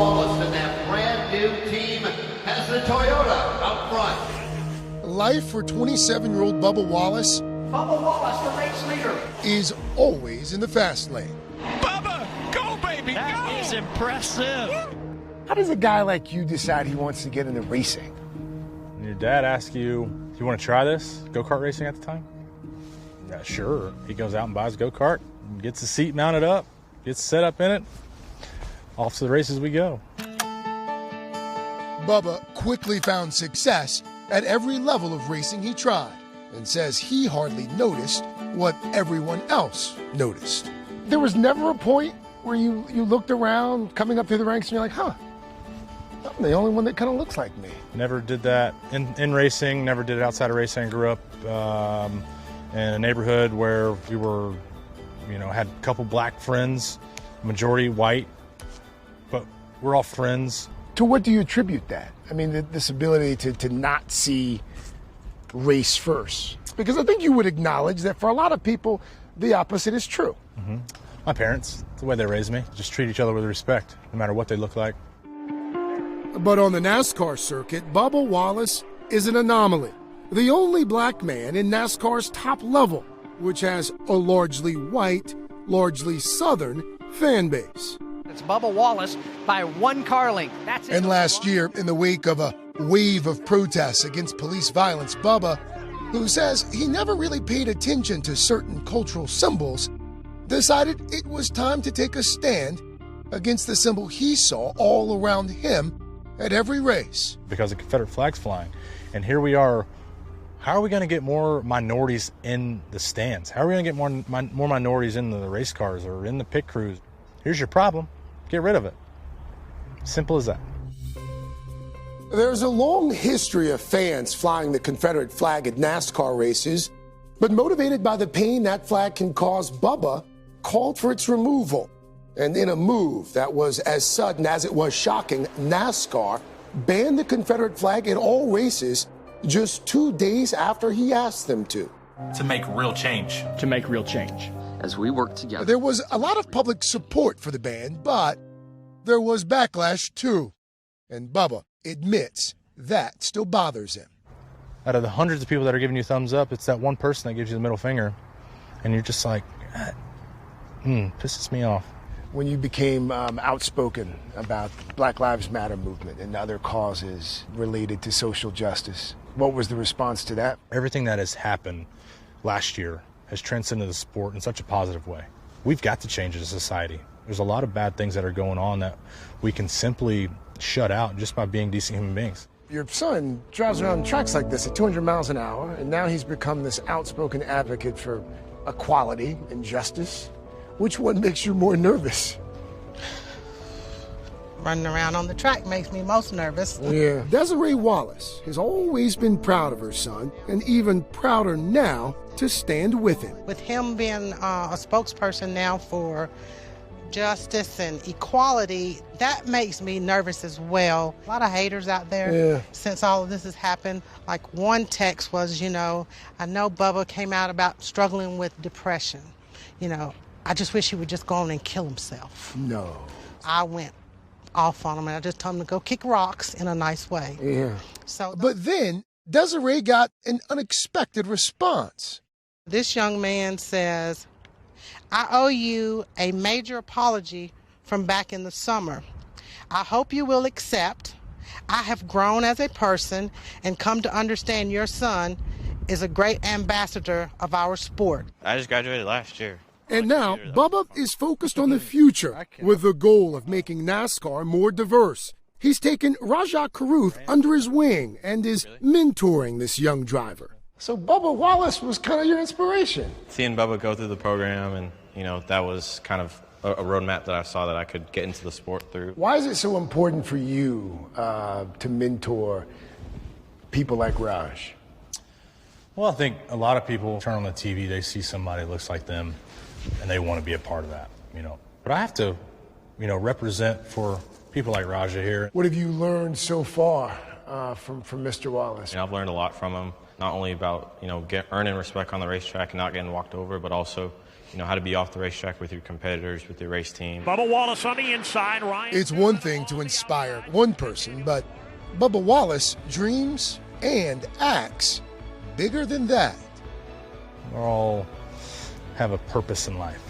Wallace and that brand new team has the Toyota out front. Life for 27-year-old Bubba Wallace. Bubba Wallace, the race leader, is always in the fast lane. Bubba, go baby, that is impressive. How does a guy like you decide he wants to get into racing? When your dad asks you, do you want to try this? Go-kart racing at the time? Yeah, sure. He goes out and buys a go-kart, gets the seat mounted up, gets set up in it. Off to the races we go. Bubba quickly found success at every level of racing he tried and says he hardly noticed what everyone else noticed. There was never a point where you looked around coming up through the ranks and you're like, huh, I'm the only one that kind of looks like me. Never did that in racing, never did it outside of racing. I grew up in a neighborhood where we were, had a couple black friends, majority white, but we're all friends. To what do you attribute that? I mean, this ability to not see race first? Because I think you would acknowledge that for a lot of people, the opposite is true. Mm-hmm. My parents, the way they raised me, just treat each other with respect, no matter what they look like. But on the NASCAR circuit, Bubba Wallace is an anomaly. The only black man in NASCAR's top level, which has a largely white, largely Southern fan base. It's Bubba Wallace by one car length. That's it. And last year, in the wake of a wave of protests against police violence, Bubba, who says he never really paid attention to certain cultural symbols, decided it was time to take a stand against the symbol he saw all around him at every race. Because the Confederate flag's flying. And here we are. How are we going to get more minorities in the stands? How are we going to get more minorities in the race cars or in the pit crews? Here's your problem. Get rid of it. Simple as that. There's a long history of fans flying the Confederate flag at NASCAR races, but motivated by the pain that flag can cause, Bubba called for its removal. And in a move that was as sudden as it was shocking, NASCAR banned the Confederate flag at all races just 2 days after he asked them to. To make real change. To make real change. As we work together. There was a lot of public support for the ban, but there was backlash too. And Bubba admits that still bothers him. Out of the hundreds of people that are giving you thumbs up, it's that one person that gives you the middle finger. And you're just like, pisses me off. When you became outspoken about Black Lives Matter movement and other causes related to social justice, what was the response to that? Everything that has happened last year has transcended the sport in such a positive way. We've got to change as a society. There's a lot of bad things that are going on that we can simply shut out just by being decent human beings. Your son drives around tracks like this at 200 miles an hour, and now he's become this outspoken advocate for equality and justice. Which one makes you more nervous? Running around on the track makes me most nervous. Yeah. Desiree Wallace has always been proud of her son, and even prouder now to stand with him. With him being a spokesperson now for justice and equality, that makes me nervous as well. A lot of haters out there since all of this has happened. Like one text was, I know Bubba came out about struggling with depression. I just wish he would just go on and kill himself. No. I went off on him and I just told him to go kick rocks in a nice way. Yeah. But then Desiree got an unexpected response. This young man says, I owe you a major apology from back in the summer. I hope you will accept. I have grown as a person and come to understand your son is a great ambassador of our sport. I just graduated last year. And now, Bubba is focused on the future with the goal of making NASCAR more diverse. He's taken Rajah Caruth under his wing and is mentoring this young driver. So Bubba Wallace was kind of your inspiration. Seeing Bubba go through the program and, that was kind of a roadmap that I saw that I could get into the sport through. Why is it so important for you to mentor people like Raj? Well, I think a lot of people turn on the TV, they see somebody that looks like them, and they want to be a part of that, But I have to, represent for people like Rajah here. What have you learned so far from Mr. Wallace? I've learned a lot from him, not only about, earning respect on the racetrack and not getting walked over, but also, how to be off the racetrack with your competitors, with your race team. Bubba Wallace on the inside. Ryan. It's one thing to inspire one person, but Bubba Wallace dreams and acts bigger than that. We all have a purpose in life,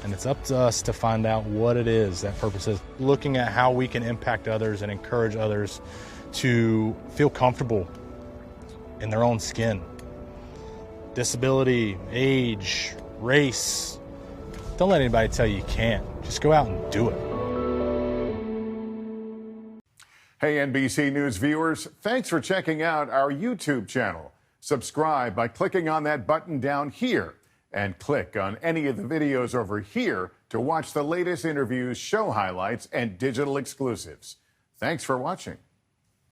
and it's up to us to find out what it is that purpose is. Looking at how we can impact others and encourage others to feel comfortable in their own skin. Disability, age, race. Don't let anybody tell you can't. Just go out and do it. Hey, NBC News viewers, thanks for checking out our YouTube channel. Subscribe by clicking on that button down here and click on any of the videos over here to watch the latest interviews, show highlights, and digital exclusives. Thanks for watching.